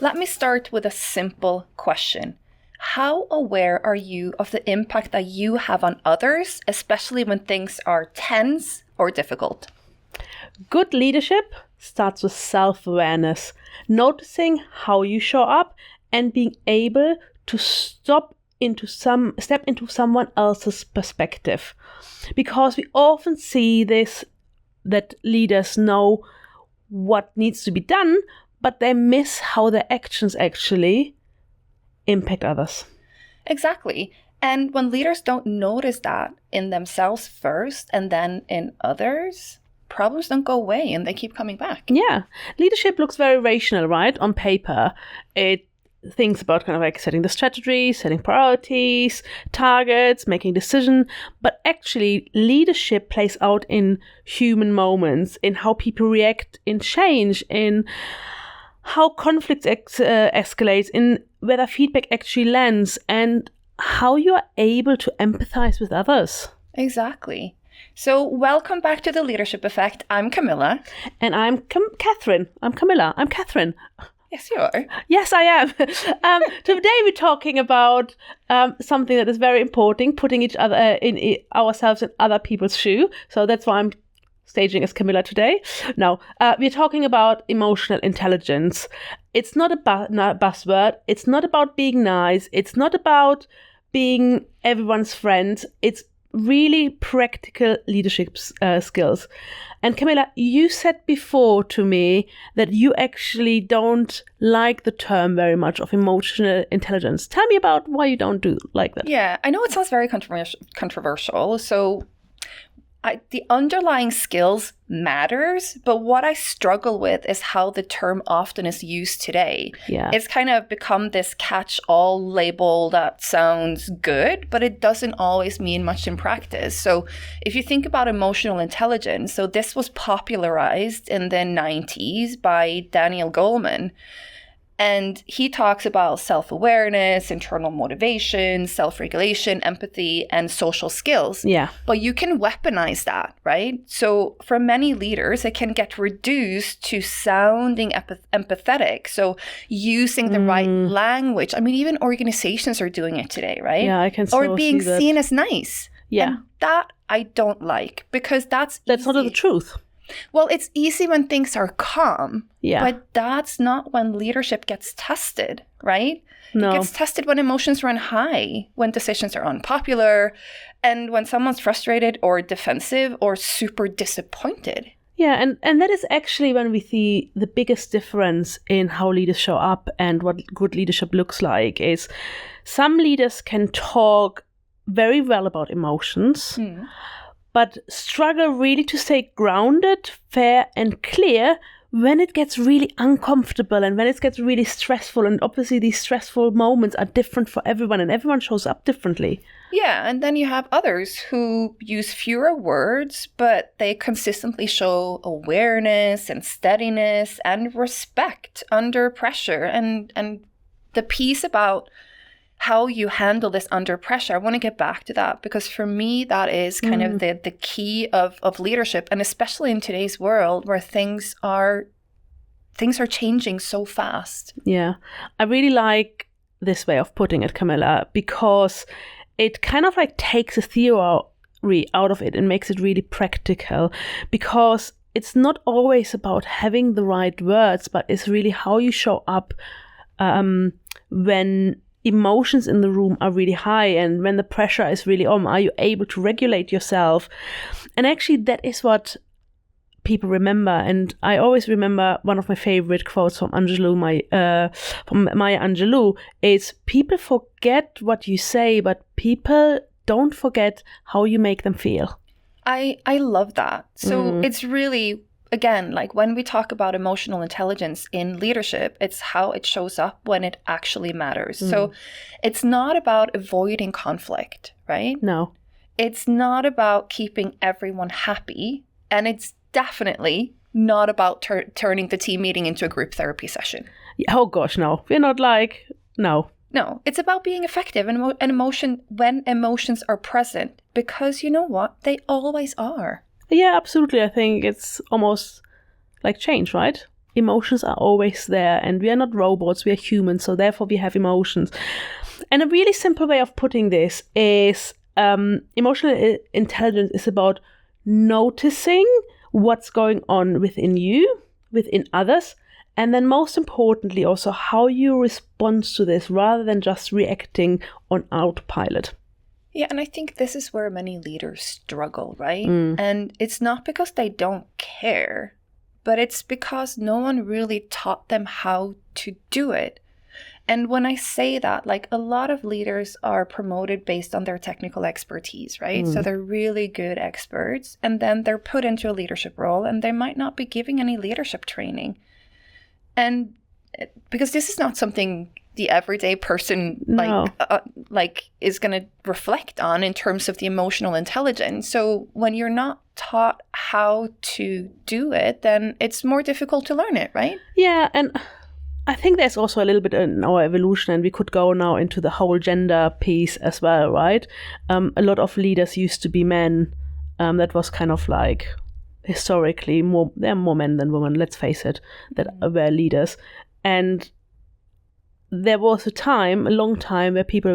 Let me start with a simple question. How aware are you of the impact that you have on others, especially when things are tense or difficult? Good leadership starts with self-awareness, noticing how you show up and being able to step into someone else's perspective. Because we often see this, that leaders know what needs to be done, but they miss how their actions actually impact others. Exactly. And when leaders don't notice that in themselves first and then in others, problems don't go away and they keep coming back. Yeah. Leadership looks very rational, right? On paper. It thinks about kind of like setting the strategy, setting priorities, targets, making decisions. But actually, leadership plays out in human moments, in how people react, in change, in how conflicts escalate, in whether feedback actually lands, and how you are able to empathize with others. Exactly. So welcome back to The Leadership Effect. I'm Camilla. And I'm Cathrin. I'm Camilla. I'm Cathrin. Yes, you are. Yes, I am. Today we're talking about something that is very important, putting ourselves in other people's shoe. So that's why I'm staging as Camilla today. Now, we're talking about emotional intelligence. It's not a buzzword. It's not about being nice. It's not about being everyone's friend. It's really practical leadership skills. And Camilla, you said before to me that you actually don't like the term very much of emotional intelligence. Tell me about why you don't like that. Yeah, I know it sounds very controversial. So the underlying skills matters, but what I struggle with is how the term often is used today. Yeah. It's kind of become this catch-all label that sounds good, but it doesn't always mean much in practice. So if you think about emotional intelligence, so this was popularized in the 90s by Daniel Goleman. And he talks about self-awareness, internal motivation, self-regulation, empathy, and social skills. Yeah. But you can weaponize that, right? So for many leaders, it can get reduced to sounding empathetic. So using the right language. I mean, even organizations are doing it today, right? Yeah, I can see that. Or being seen as nice. Yeah. And that I don't like, because that's not the truth. Well, it's easy when things are calm, yeah, but that's not when leadership gets tested, right? No. It gets tested when emotions run high, when decisions are unpopular, and when someone's frustrated or defensive or super disappointed. Yeah, and that is actually when we see the biggest difference in how leaders show up and what good leadership looks like. Is some leaders can talk very well about emotions, but struggle really to stay grounded, fair, and clear when it gets really uncomfortable and when it gets really stressful. And obviously these stressful moments are different for everyone and everyone shows up differently. Yeah, and then you have others who use fewer words, but they consistently show awareness and steadiness and respect under pressure. And the piece about how you handle this under pressure, I want to get back to that, because for me, that is kind of the key of leadership, and especially in today's world where things are changing so fast. Yeah, I really like this way of putting it, Camilla, because it kind of like takes a theory out of it and makes it really practical, because it's not always about having the right words, but it's really how you show up when emotions in the room are really high and when the pressure is really on. Are you able to regulate yourself? And actually that is what people remember. And I always remember one of my favorite quotes from Maya Angelou is, people forget what you say, but people don't forget how you make them feel. I love that. So it's really, again, like when we talk about emotional intelligence in leadership, it's how it shows up when it actually matters. So it's not about avoiding conflict, right? No. It's not about keeping everyone happy. And it's definitely not about turning the team meeting into a group therapy session. Yeah, oh gosh, no. We're not like, no. No, it's about being effective and emotion when emotions are present, because you know what? They always are. Yeah, absolutely. I think it's almost like change, right? emotions are always there, and we are not robots, we are humans, so therefore we have emotions. And a really simple way of putting this is emotional intelligence is about noticing what's going on within you, within others, and then most importantly also how you respond to this rather than just reacting on autopilot. Yeah, and I think this is where many leaders struggle, right? And it's not because they don't care, but it's because no one really taught them how to do it. And when I say that, like, a lot of leaders are promoted based on their technical expertise, right? So they're really good experts, and then they're put into a leadership role, and they might not be giving any leadership training. And because this is not something the everyday person is going to reflect on in terms of the emotional intelligence. So when you're not taught how to do it, then it's more difficult to learn it, right? Yeah, and I think there's also a little bit in our evolution, and we could go now into the whole gender piece as well, right? A lot of leaders used to be men. That was kind of like historically there are more men than women, let's face it, that were leaders. And there was a long time where people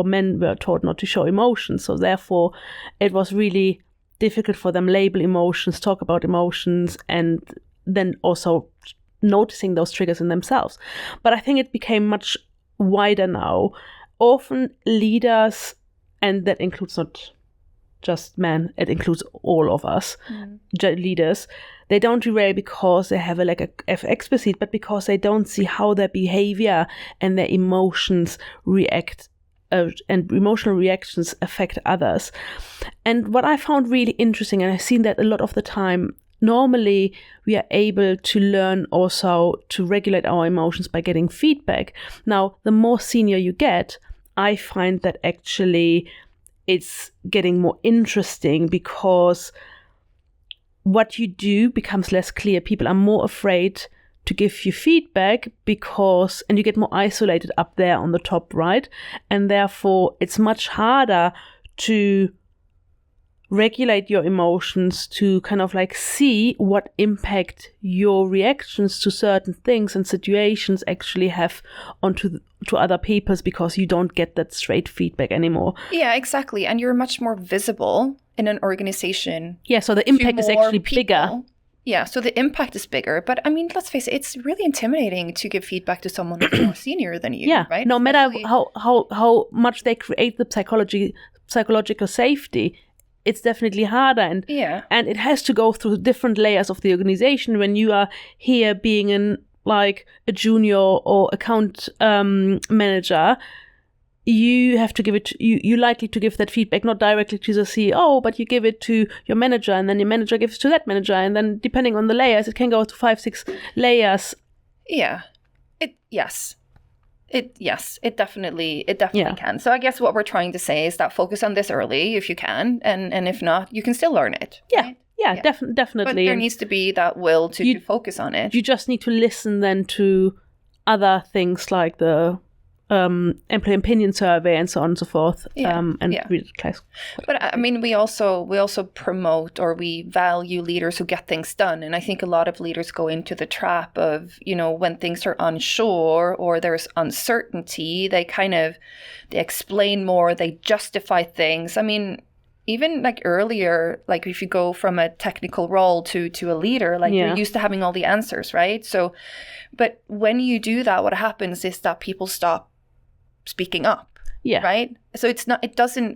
men were taught not to show emotions. So therefore it was really difficult for them label emotions, talk about emotions, and then also noticing those triggers in themselves. But I think it became much wider now. Often leaders, and that includes not just men, it includes all of us, leaders, they don't derail because they have a lack of expertise, but because they don't see how their behavior and their emotions react, and emotional reactions affect others. And what I found really interesting, and I've seen that a lot of the time, normally we are able to learn also to regulate our emotions by getting feedback. Now, the more senior you get, I find that actually it's getting more interesting because what you do becomes less clear. People are more afraid to give you feedback and you get more isolated up there on the top, right? And therefore it's much harder to regulate your emotions, to kind of like see what impact your reactions to certain things and situations actually have to other people's, because you don't get that straight feedback anymore. Yeah, exactly. And you're much more visible in an organization. Yeah, so the impact is actually bigger. Yeah, so the impact is bigger. But I mean, let's face it, it's really intimidating to give feedback to someone who's more senior than you, yeah, right? No matter how much they create the psychological safety, it's definitely harder, and it has to go through different layers of the organization. When you are here being a junior or account manager, you have to give it. You likely to give that feedback not directly to the CEO, but you give it to your manager, and then your manager gives it to that manager, and then depending on the layers, it can go to 5-6 layers. Yeah, it definitely can. So I guess what we're trying to say is that focus on this early if you can, and if not, you can still learn it. Yeah, right? yeah. Definitely. But there needs to be that will to focus on it. You just need to listen then to other things like the employee opinion survey and so on and so forth. Read class. But I mean, we also promote, or we value leaders who get things done. And I think a lot of leaders go into the trap of, when things are unsure or there's uncertainty, they explain more, they justify things. I mean, even like earlier, like if you go from a technical role to a leader, you're used to having all the answers, right? So, but when you do that, what happens is that people stop speaking up. Yeah. Right? So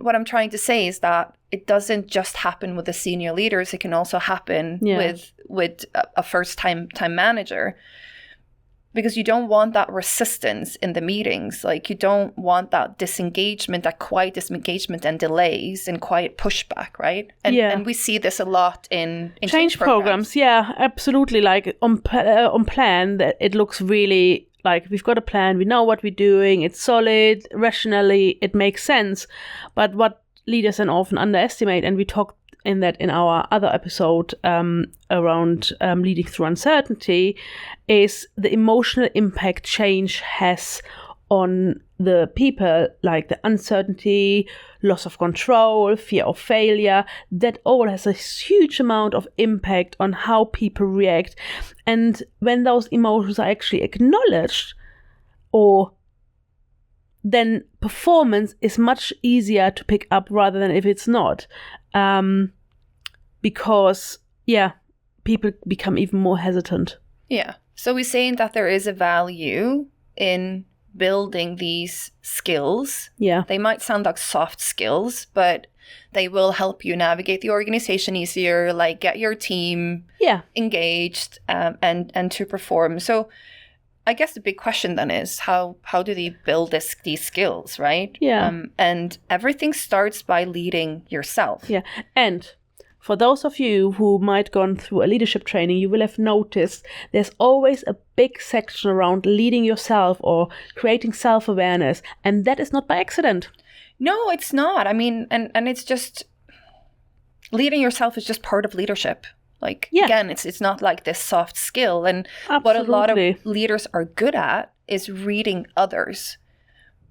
what I'm trying to say is that it doesn't just happen with the senior leaders. It can also happen with a first-time manager, because you don't want that resistance in the meetings. Like, you don't want that disengagement, that quiet disengagement and delays and quiet pushback, right? And we see this a lot in change programs. Yeah, absolutely. Like on plan, that it looks really like we've got a plan, we know what we're doing, it's solid, rationally, it makes sense. But what leaders then often underestimate, and we talked in our other episode around leading through uncertainty, is the emotional impact change has on the people, like the uncertainty, loss of control, fear of failure. That all has a huge amount of impact on how people react. And when those emotions are actually acknowledged, or then performance is much easier to pick up rather than if it's not. Because, people become even more hesitant. Yeah. So we're saying that there is a value in building these skills. Yeah. They might sound like soft skills, but they will help you navigate the organization easier, like get your team engaged and to perform. So I guess the big question then is how do they build these skills, right? Yeah. And everything starts by leading yourself. Yeah. And for those of you who might gone through a leadership training, you will have noticed there's always a big section around leading yourself or creating self-awareness. And that is not by accident. No, it's not. I mean, and it's just leading yourself is just part of leadership. Like, again, it's not like this soft skill. And what a lot of leaders are good at is reading others.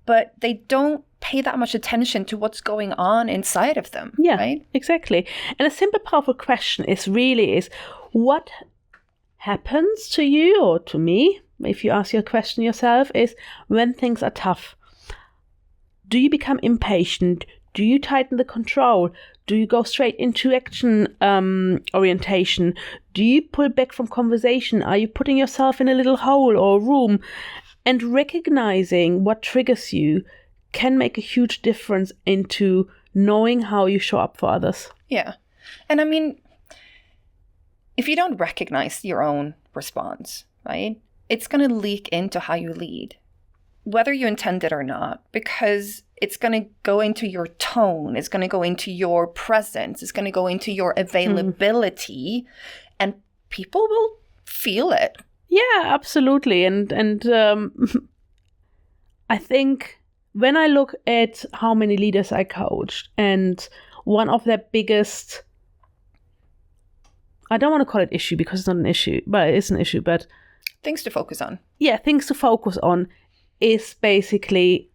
But they don't pay that much attention to what's going on inside of them. Yeah, right? Exactly. And a simple, powerful question is what happens to you or to me, if you ask your question yourself, is when things are tough. Do you become impatient? Do you tighten the control? Do you go straight into action orientation? Do you pull back from conversation? Are you putting yourself in a little hole or room? And recognizing what triggers you can make a huge difference into knowing how you show up for others. Yeah. And I mean, if you don't recognize your own response, right, it's going to leak into how you lead, whether you intend it or not, because it's going to go into your tone, it's going to go into your presence, it's going to go into your availability, and people will feel it. Yeah, absolutely. And I think when I look at how many leaders I coached, and one of their biggest, I don't want to call it issue because it's not an issue, but it's an issue, but things to focus on. Yeah, things to focus on is basically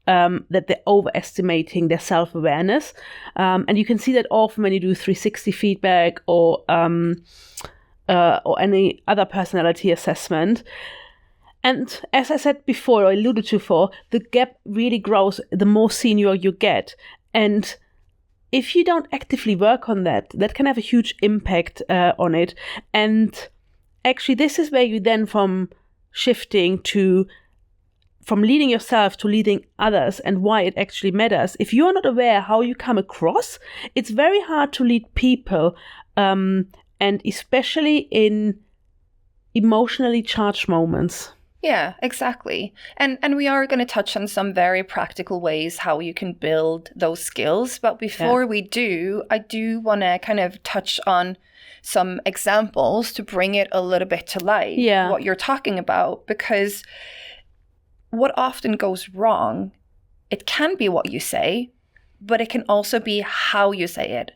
that they're overestimating their self-awareness. And you can see that often when you do 360 feedback or any other personality assessment. And as I said before, or alluded to before, the gap really grows the more senior you get. And if you don't actively work on that, that can have a huge impact on it. And actually, this is where you then from leading yourself to leading others and why it actually matters. If you're not aware how you come across, it's very hard to lead people, and especially in emotionally charged moments. Yeah, exactly. And we are going to touch on some very practical ways how you can build those skills. But before we do, I do want to kind of touch on some examples to bring it a little bit to light, what you're talking about, because what often goes wrong, it can be what you say, but it can also be how you say it.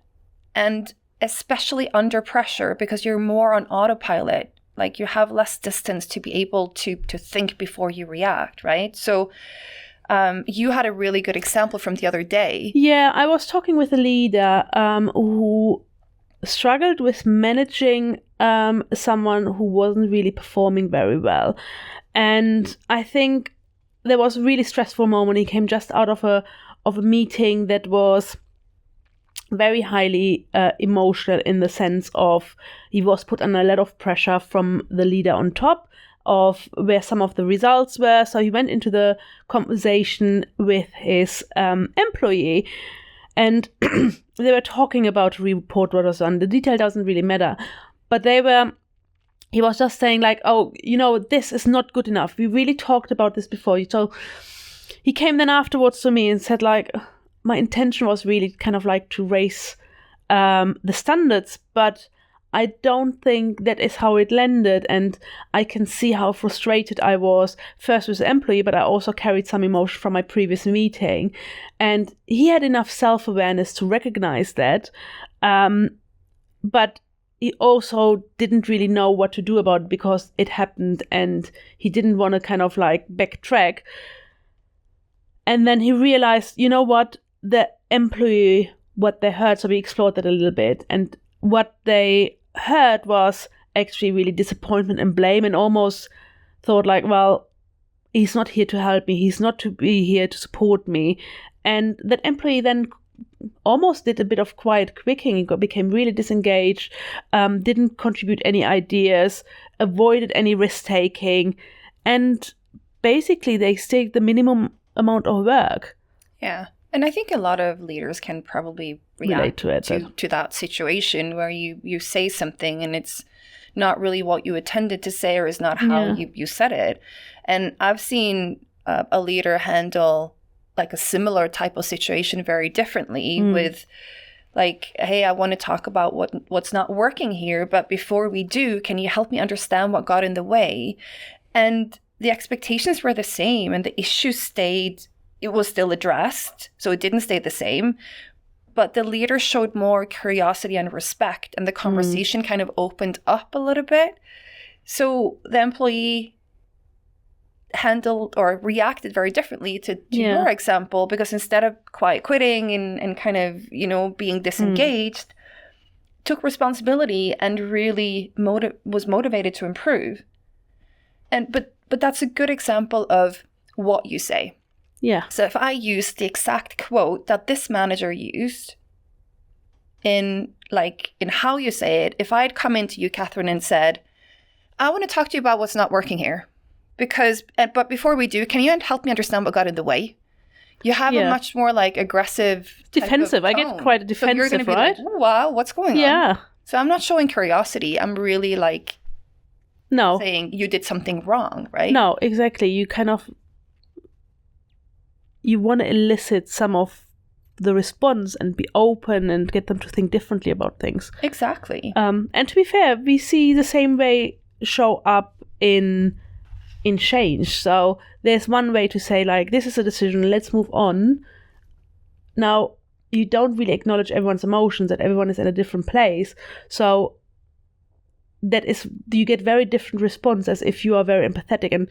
And especially under pressure, because you're more on autopilot, like you have less distance to be able to think before you react, right? So you had a really good example from the other day. Yeah, I was talking with a leader who struggled with managing someone who wasn't really performing very well. And I think there was a really stressful moment. He came just out of a meeting that was very highly emotional, in the sense of he was put under a lot of pressure from the leader on top of where some of the results were. So he went into the conversation with his employee, and they were talking about a report what was done. The detail doesn't really matter, but he was just saying like, oh, this is not good enough. We really talked about this before. So he came then afterwards to me and said like, my intention was really kind of like to raise the standards, but I don't think that is how it landed. And I can see how frustrated I was, first with the employee, but I also carried some emotion from my previous meeting. And he had enough self-awareness to recognize that. But he also didn't really know what to do about it because it happened, and he didn't want to kind of like backtrack. And then he realized, you know what, the employee, what they heard, so we explored that a little bit. And what they heard was actually really disappointment and blame, and almost thought like, well, he's not here to help me. He's not to be here to support me. And that employee then almost did a bit of quiet quitting. He became really disengaged, didn't contribute any ideas, avoided any risk taking, and basically they stayed the minimum amount of work. Yeah. And I think a lot of leaders can probably relate to it, to that situation where you say something and it's not really what you intended to say, or is not how you said it. And I've seen a leader handle like a similar type of situation very differently with like, hey, I want to talk about what's not working here, but before we do, can you help me understand what got in the way? And the expectations were the same, and the issue it was still addressed, so it didn't stay the same, but the leader showed more curiosity and respect, and the conversation kind of opened up a little bit. So the employee handled or reacted very differently to your example, because instead of quiet quitting and kind of, being disengaged, took responsibility and really was motivated to improve. And but that's a good example of what you say. Yeah. So if I use the exact quote that this manager used in how you say it, if I'd come into you, Cathrin, and said, I want to talk to you about what's not working here. But before we do, can you help me understand what got in the way? You have a much more aggressive, defensive. I get quite defensive, so you're going to be right? Like, oh, wow, what's going on? Yeah. So I'm not showing curiosity. I'm really saying you did something wrong, right? No, exactly. You want to elicit some of the response and be open and get them to think differently about things. Exactly. And to be fair, we see the same way show up in change. So there's one way to say this is a decision, let's move on. Now, you don't really acknowledge everyone's emotions, that everyone is in a different place. So you get very different response as if you are very empathetic. And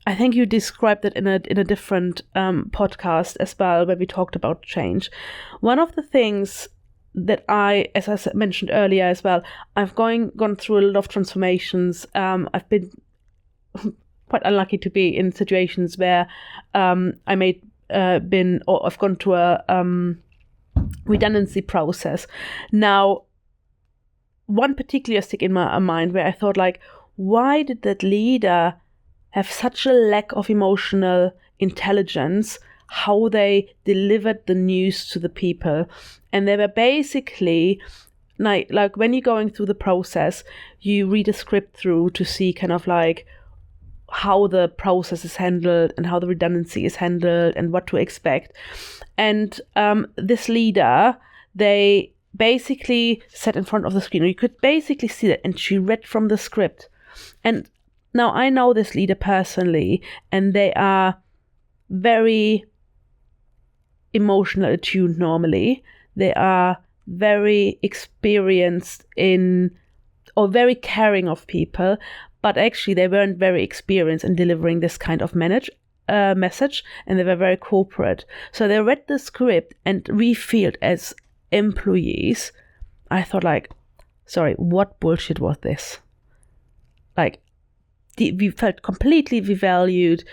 I think you described it in a different podcast as well, where we talked about change. One of the things that as I mentioned earlier as well, I've gone through a lot of transformations. I've been quite unlucky to be in situations where I've gone to a redundancy process. Now, one particular stick in my mind where I thought why did that leader have such a lack of emotional intelligence, how they delivered the news to the people. And they were basically like when you're going through the process, you read a script through to see kind of how the process is handled and how the redundancy is handled and what to expect. And this leader, they basically sat in front of the screen. You could basically see that, and she read from the script. And now I know this leader personally, and they are very emotionally attuned normally. They are very experienced or very caring of people, but actually they weren't very experienced in delivering this kind of message, and they were very corporate. So they read the script, and we felt as employees, I thought sorry, what bullshit was this? We felt completely devalued.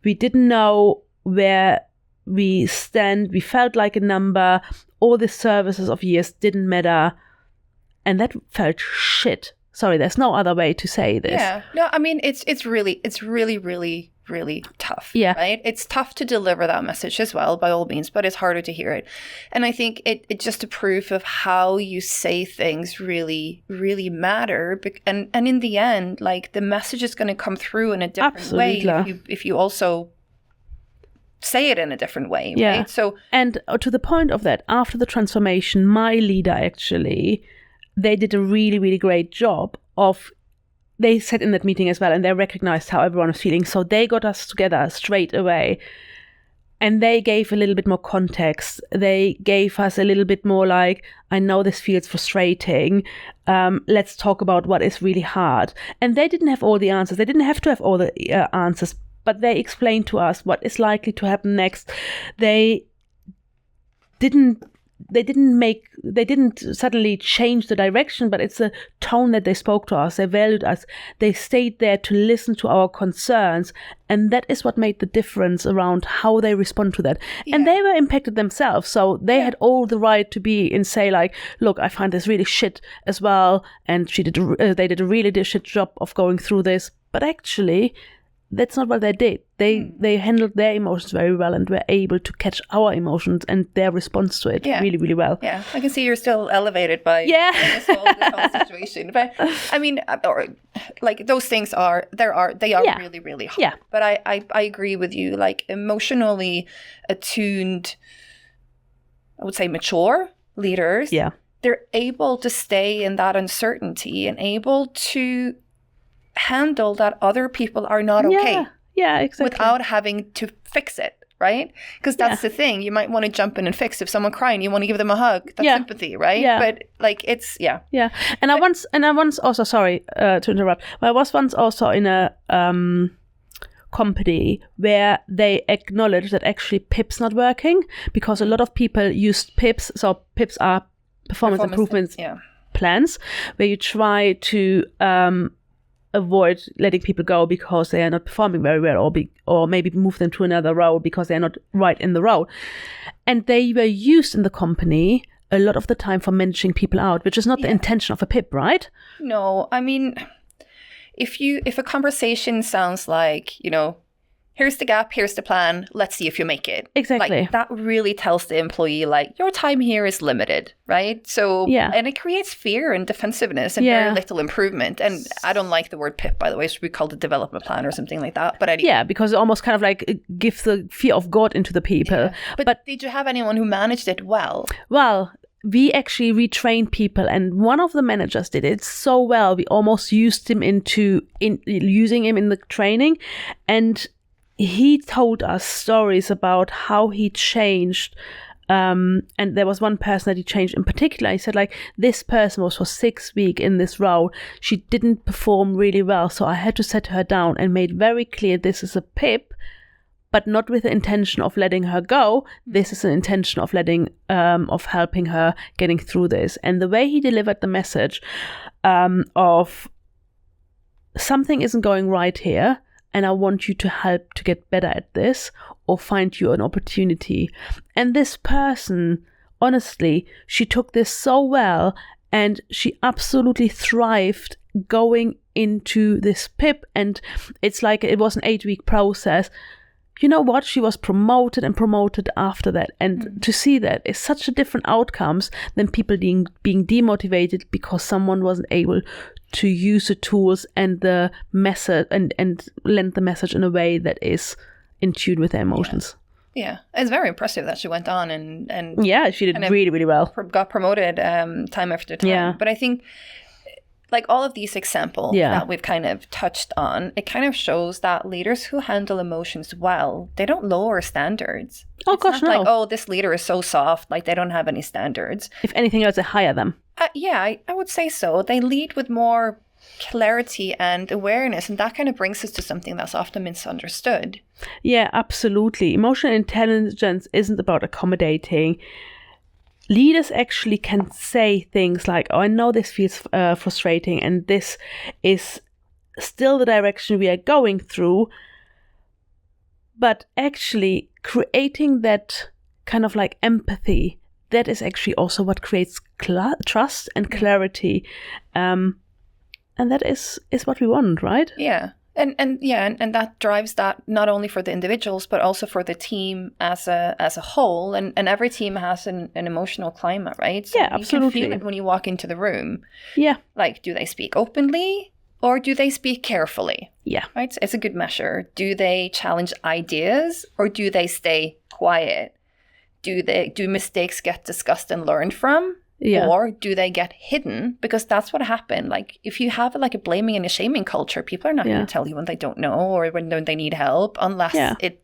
We didn't know where we stand. We felt like a number. All the services of years didn't matter. And that felt shit. Sorry, there's no other way to say this. Yeah. No, I mean, it's really, really tough. Yeah. Right? It's tough to deliver that message as well, by all means, but it's harder to hear it. And I think it's just a proof of how you say things really, really matter. And in the end, the message is going to come through in a different way if you also say it in a different way. Yeah. Right? So, and to the point of that, after the transformation, my leader actually, they did a really, really great job they sat in that meeting as well, and they recognized how everyone was feeling. So they got us together straight away, and they gave a little bit more context. They gave us a little bit more I know this feels frustrating. Let's talk about what is really hard. And they didn't have all the answers. They didn't have to have all the answers, but they explained to us what is likely to happen next. They didn't suddenly change the direction, but it's a tone that they spoke to us. They valued us. They stayed there to listen to our concerns. And that is what made the difference around how they respond to that. Yeah. And they were impacted themselves. So they had all the right to be and say like, look, I find this really shit as well. And they did a really shit job of going through this. But actually, that's not what they did. They handled their emotions very well and were able to catch our emotions and their response to it really, really well. Yeah, I can see you're still elevated by this whole situation. But I mean, or like those things they are really, really hard. Yeah. But I agree with you. Like emotionally attuned, I would say mature leaders. Yeah, they're able to stay in that uncertainty and able to handle that other people are not okay. Yeah, exactly. Without having to fix it, right? Because that's the thing. You might want to jump in and fix. If someone crying, you want to give them a hug. That's sympathy, right? Yeah. But like it's Yeah. And I once also, sorry to interrupt, but I was once also in a company where they acknowledged that actually PIP's not working because a lot of people used PIPs. So PIPs are performance improvement plans where you try to avoid letting people go because they are not performing very well, or maybe move them to another role because they're not right in the role. And they were used in the company a lot of the time for managing people out, which is not the intention of a PIP, right? No, I mean, if a conversation sounds like, here's the gap, here's the plan, let's see if you make it. Exactly. Like, that really tells the employee, like, your time here is limited, right? So, and it creates fear and defensiveness and very little improvement. And I don't like the word PIP, by the way. It should be called a development plan or something like that. But anyway. Yeah, because it almost kind of like gives the fear of God into the people. Yeah. But did you have anyone who managed it well? Well, we actually retrained people, and one of the managers did it so well. We almost used him using him in the training, and he told us stories about how he changed. And there was one person that he changed in particular. He said, like, this person was for 6 weeks in this role. She didn't perform really well. So I had to set her down and made very clear this is a PIP, but not with the intention of letting her go. This is an intention of of helping her getting through this. And the way he delivered the message of something isn't going right here, and I want you to help to get better at this or find you an opportunity. And this person, honestly, she took this so well, and she absolutely thrived going into this PIP. And it's like it was an 8-week process. You know what? She was promoted and promoted after that. And to see that is such a different outcomes than people being demotivated because someone wasn't able to use the tools and the message and lend the message in a way that is in tune with their emotions. Yeah. It's very impressive that she went on and she did really, really well. Got promoted time after time. Yeah. But I think like all of these examples that we've kind of touched on, it kind of shows that leaders who handle emotions well, they don't lower standards. Oh, it's gosh, not like, this leader is so soft, like they don't have any standards. If anything else, they hire them. I would say so. They lead with more clarity and awareness, and that kind of brings us to something that's often misunderstood. Yeah, absolutely. Emotional intelligence isn't about accommodating. Leaders actually can say things like, I know this feels frustrating and this is still the direction we are going through, but actually creating that kind of like empathy, that is actually also what creates trust and clarity. And that is what we want, right? Yeah. And that drives that not only for the individuals, but also for the team as a whole. And every team has an emotional climate, right? So absolutely. You can feel it when you walk into the room. Yeah. Like, do they speak openly or do they speak carefully? Yeah. Right? It's a good measure. Do they challenge ideas or do they stay quiet? Do mistakes get discussed and learned from? Yeah. Or do they get hidden? Because that's what happened. Like, if you have like a blaming and a shaming culture, people are not going to tell you when they don't know or when they need help unless it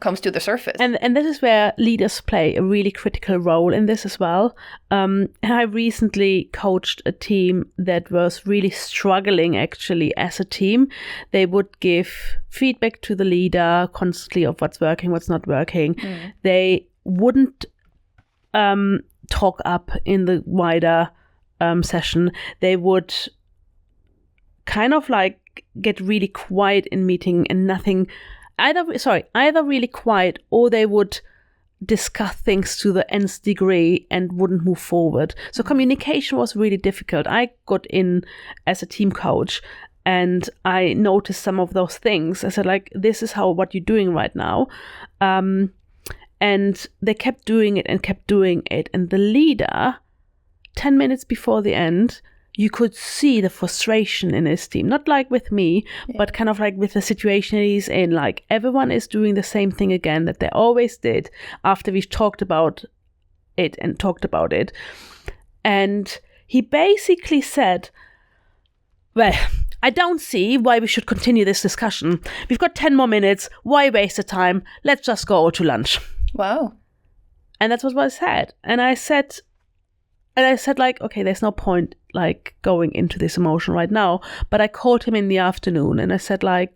comes to the surface. And this is where leaders play a really critical role in this as well. I recently coached a team that was really struggling actually as a team. They would give feedback to the leader constantly of what's working, what's not working. They wouldn't talk up in the wider session. They would kind of like get really quiet in meeting and nothing, either really quiet, or they would discuss things to the nth degree and wouldn't move forward. So communication was really difficult. I got in as a team coach and I noticed some of those things. I said, like, this is what you're doing right now. And they kept doing it. And the leader, 10 minutes before the end, you could see the frustration in his team. Not like with me, but kind of like with the situation he's in. Like, everyone is doing the same thing again that they always did after we've talked about it. And he basically said, well, I don't see why we should continue this discussion. We've got 10 more minutes. Why waste the time? Let's just go to lunch. Wow. And that's what I said. And I said, like, okay, there's no point like going into this emotion right now. But I called him in the afternoon and I said, like,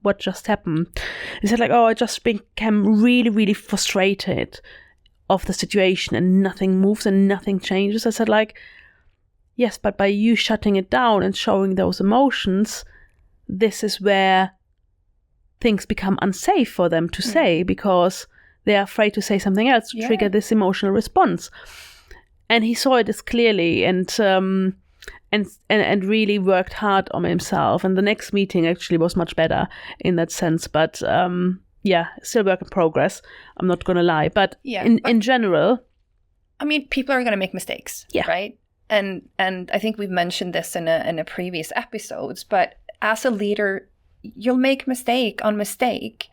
what just happened? He said, like, oh, I just became really, really frustrated of the situation and nothing moves and nothing changes. I said, like, yes, but by you shutting it down and showing those emotions, this is where things become unsafe for them to say, because they're afraid to say something else to trigger this emotional response. And he saw it as clearly and really worked hard on himself. And the next meeting actually was much better in that sense. But still work in progress. I'm not going to lie. But in general, I mean, people are going to make mistakes, right? And I think we've mentioned this in a previous episodes. But as a leader, you'll make mistake on mistake.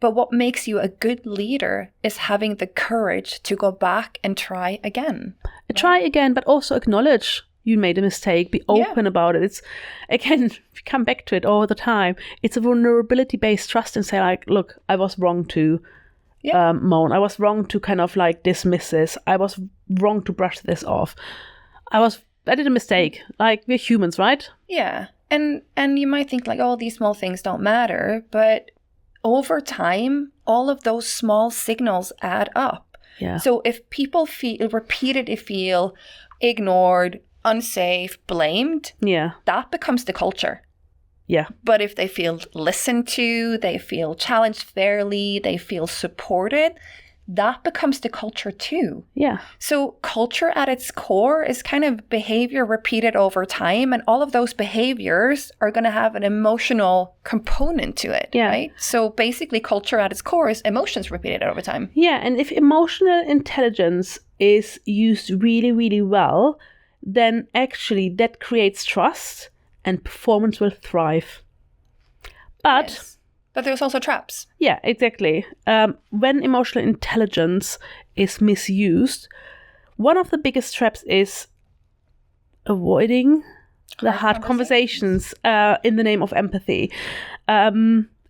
But what makes you a good leader is having the courage to go back and try again. Right? Try again, but also acknowledge you made a mistake. Be open about it. It's, again, we come back to it all the time. It's a vulnerability-based trust and say, like, look, I was wrong to moan. I was wrong to kind of like dismiss this. I was wrong to brush this off. I did a mistake. Like, we're humans, right? Yeah. And you might think like, oh, these small things don't matter, but over time, all of those small signals add up. Yeah. So if people repeatedly feel ignored, unsafe, blamed, that becomes the culture. Yeah. But if they feel listened to, they feel challenged fairly, they feel supported, that becomes the culture too. Yeah. So culture at its core is kind of behavior repeated over time, and all of those behaviors are going to have an emotional component to it, right? So basically culture at its core is emotions repeated over time. Yeah, and if emotional intelligence is used really, really well, then actually that creates trust and performance will thrive. But... Yes. But there's also traps. Yeah, exactly. When emotional intelligence is misused, one of the biggest traps is avoiding the hard conversations in the name of empathy.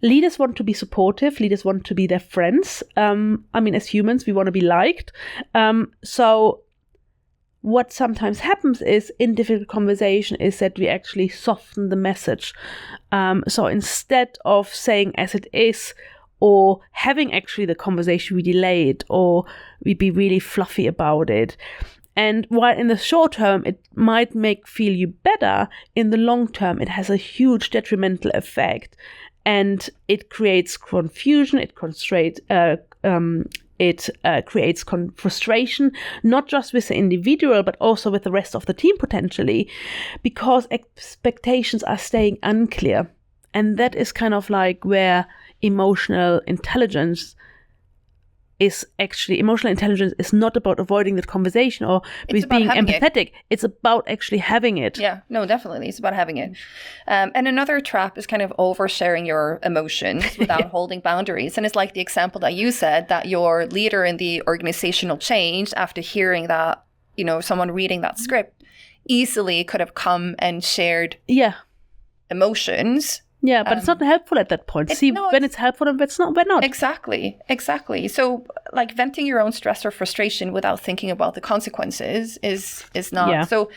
Leaders want to be supportive. Leaders want to be their friends. I mean, as humans, we want to be liked. So what sometimes happens is in difficult conversation is that we actually soften the message. So instead of saying as it is, or having actually the conversation, we delay it, or we be really fluffy about it. And while in the short term it might feel you better, in the long term it has a huge detrimental effect, and it creates confusion. It creates frustration, not just with the individual, but also with the rest of the team potentially, because expectations are staying unclear. And that is kind of like where emotional intelligence is not about avoiding the conversation or with being empathetic. It's about actually having it. Yeah, no, definitely. It's about having it. And another trap is kind of oversharing your emotions without holding boundaries. And it's like the example that you said, that your leader in the organizational change, after hearing that, someone reading that script, easily could have come and shared emotions Yeah, but it's not helpful at that point. When it's helpful and when not. Exactly. So like venting your own stress or frustration without thinking about the consequences is not. Yeah. So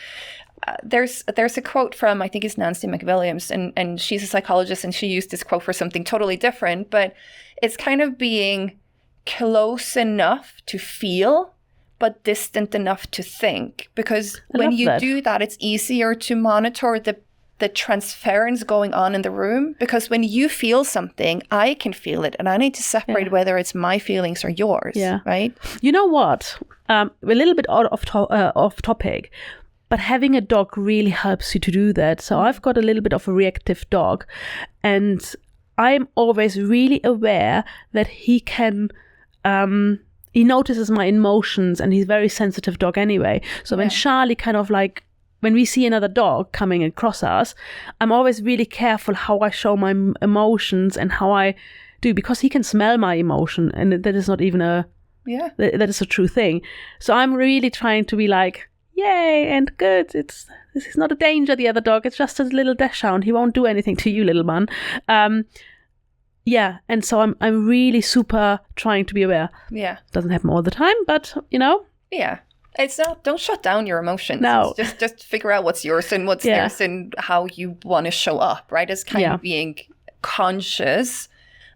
there's a quote from, I think it's Nancy McWilliams, and she's a psychologist, and she used this quote for something totally different, but it's kind of being close enough to feel, but distant enough to think. Because when you do that, it's easier to monitor the transference going on in the room. Because when you feel something, I can feel it, and I need to separate whether it's my feelings or yours. Yeah. Right? You know what? A little bit off topic, but having a dog really helps you to do that. So I've got a little bit of a reactive dog, and I'm always really aware that he can... he notices my emotions, and he's a very sensitive dog anyway. So when Charlie kind of like, when we see another dog coming across us, I'm always really careful how I show my emotions and how I do, because he can smell my emotion, and that is not even that is a true thing. So I'm really trying to be like, yay, and good. This is not a danger, the other dog. It's just a little dachshund. He won't do anything to you, little man. Yeah, and so I'm really super trying to be aware. Yeah. Doesn't happen all the time, but, Yeah. It's not, don't shut down your emotions. No. It's just figure out what's yours and what's theirs and how you want to show up, right? It's kind of being conscious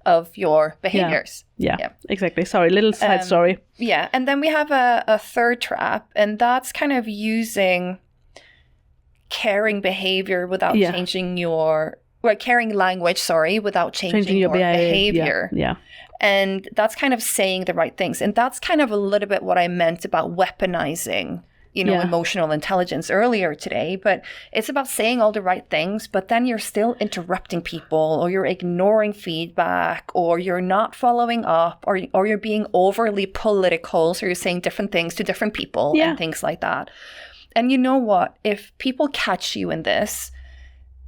of your behaviors. Yeah, exactly. Sorry, little side story. Yeah, and then we have a third trap, and that's kind of using caring behavior without changing caring language, without changing your behavior. Yeah. And that's kind of saying the right things. And that's kind of a little bit what I meant about weaponizing, emotional intelligence earlier today. But it's about saying all the right things, but then you're still interrupting people, or you're ignoring feedback, or you're not following up, or you're being overly political. So you're saying different things to different people and things like that. And you know what? If people catch you in this,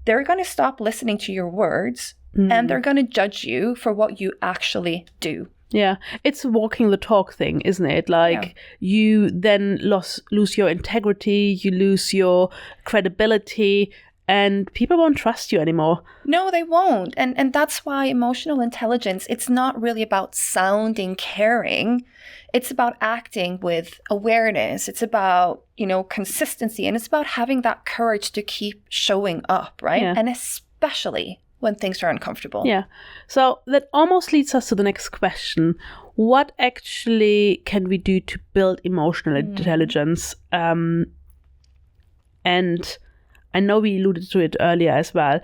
they're going to stop listening to your words. And they're going to judge you for what you actually do. Yeah, it's walking the talk thing, isn't it? Like you then lose your integrity, you lose your credibility, and people won't trust you anymore. No, they won't. And that's why emotional intelligence, it's not really about sounding caring. It's about acting with awareness. It's about, consistency. And it's about having that courage to keep showing up, right? Yeah. And especially when things are uncomfortable. Yeah. So that almost leads us to the next question. What actually can we do to build emotional intelligence? And I know we alluded to it earlier as well.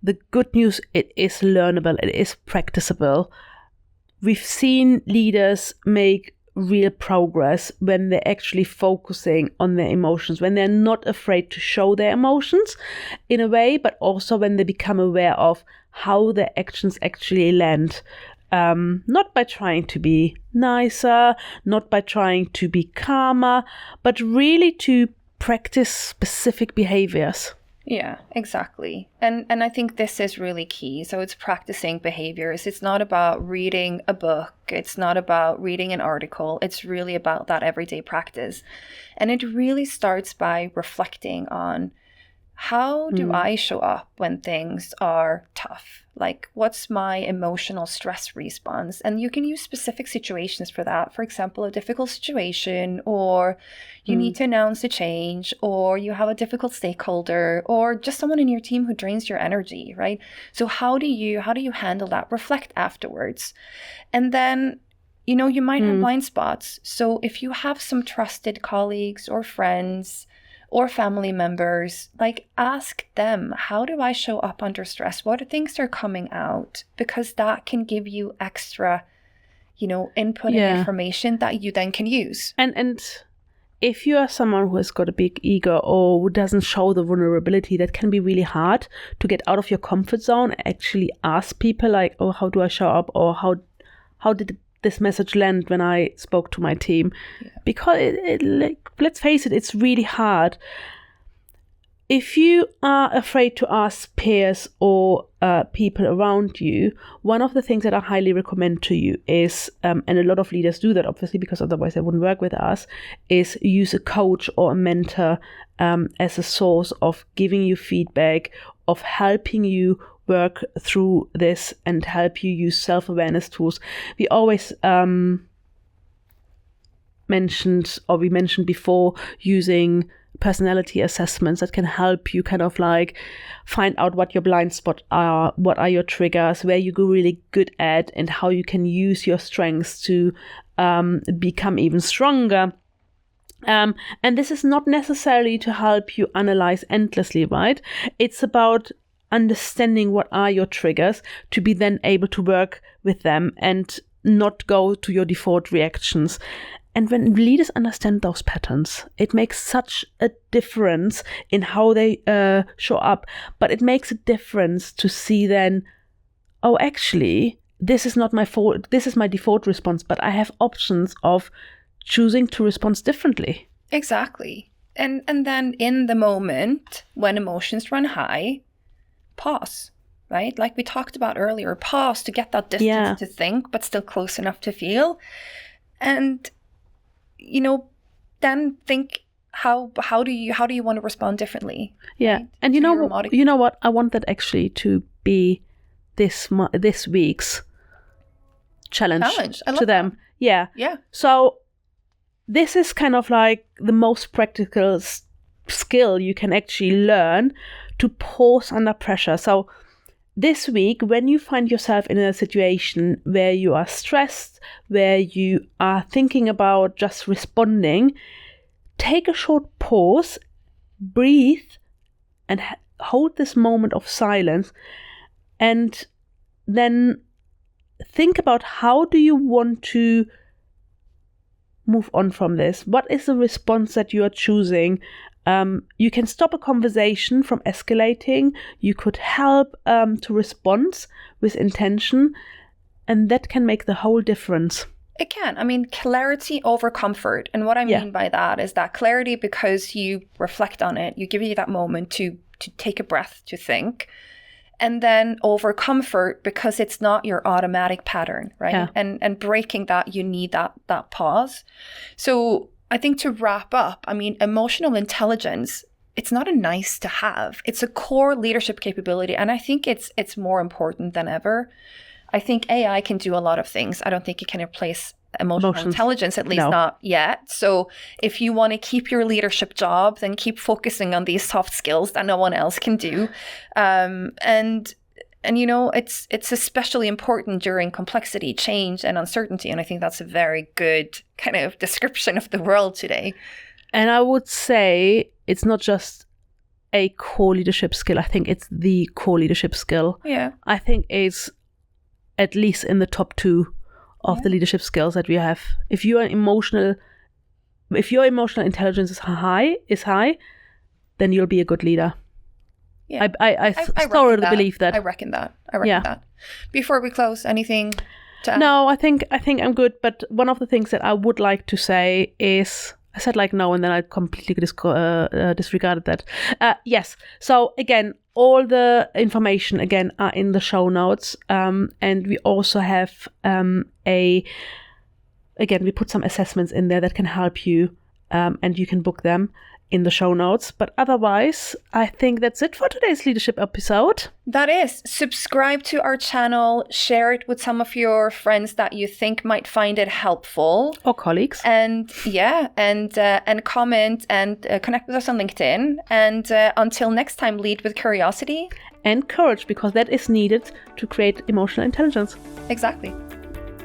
The good news, it is learnable, it is practicable. We've seen leaders make real progress when they're actually focusing on their emotions, when they're not afraid to show their emotions in a way, but also when they become aware of how their actions actually land. Not by trying to be nicer, not by trying to be calmer, but really to practice specific behaviors. Yeah, exactly. And I think this is really key. So it's practicing behaviors. It's not about reading a book. It's not about reading an article. It's really about that everyday practice. And it really starts by reflecting on, how do I show up when things are tough? Like, what's my emotional stress response? And you can use specific situations for that. For example, a difficult situation, or you need to announce a change, or you have a difficult stakeholder, or just someone in your team who drains your energy, right? So how do you handle that? Reflect afterwards. And then, you might have blind spots. So if you have some trusted colleagues or friends or family members, like, ask them, how do I show up under stress? What things are coming out? Because that can give you extra, input and information that you then can use. And if you are someone who has got a big ego or who doesn't show the vulnerability, that can be really hard to get out of your comfort zone and actually ask people like, oh, how do I show up? Or how did this message land when I spoke to my team? Because let's face it, it's really hard. If you are afraid to ask peers or people around you, one of the things that I highly recommend to you is, and a lot of leaders do that obviously because otherwise they wouldn't work with us, is use a coach or a mentor as a source of giving you feedback, of helping you work through this and help you use self-awareness tools. We always mentioned before using personality assessments that can help you kind of like find out what your blind spots are, what are your triggers, where you go really good at, and how you can use your strengths to become even stronger. And this is not necessarily to help you analyze endlessly, right? It's about understanding what are your triggers to be then able to work with them and not go to your default reactions. And when leaders understand those patterns, it makes such a difference in how they show up. But it makes a difference to see then, oh, actually, this is not my fault. This is my default response, but I have options of choosing to respond differently. Exactly. And then in the moment, when emotions run high, pause, right? Like we talked about earlier, pause to get that distance to think, but still close enough to feel. And then think how do you want to respond differently? Yeah, right? And you know what? I want that actually to be this week's challenge to them. That. Yeah. So this is kind of like the most practical skill you can actually learn to pause under pressure. So this week, when you find yourself in a situation where you are stressed, where you are thinking about just responding, take a short pause, breathe, and hold this moment of silence, and then think about how do you want to move on from this? What is the response that you are choosing? You can stop a conversation from escalating. You could help to respond with intention, and that can make the whole difference. It can. I mean, clarity over comfort. And what I mean by that is that clarity because you reflect on it, you give you that moment to take a breath, to think. And then over comfort because it's not your automatic pattern, right? Yeah. And breaking that, you need that pause. So I think to wrap up, I mean, emotional intelligence, it's not a nice to have. It's a core leadership capability. And I think it's more important than ever. I think AI can do a lot of things. I don't think it can replace emotional intelligence, at least not yet. So if you want to keep your leadership job, then keep focusing on these soft skills that no one else can do. And it's especially important during complexity, change, and uncertainty. And I think that's a very good kind of description of the world today. And I would say it's not just a core leadership skill. I think it's the core leadership skill. Yeah. I think it's at least in the top 2 of the leadership skills that we have. If your emotional intelligence is high, then you'll be a good leader. Yeah. I thoroughly believe that. I reckon that. Before we close, anything to add? No, I think I'm good. But one of the things that I would like to say is, I said like no, and then I completely disregarded that. Yes. So again, all the information again are in the show notes, and we also have we put some assessments in there that can help you, and you can book them in the show notes. But otherwise, I think that's it for today's leadership episode. That is. Subscribe to our channel, share it with some of your friends that you think might find it helpful. Or colleagues. And comment and connect with us on LinkedIn. And until next time, lead with curiosity. And courage, because that is needed to create emotional intelligence. Exactly.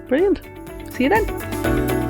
Brilliant. See you then.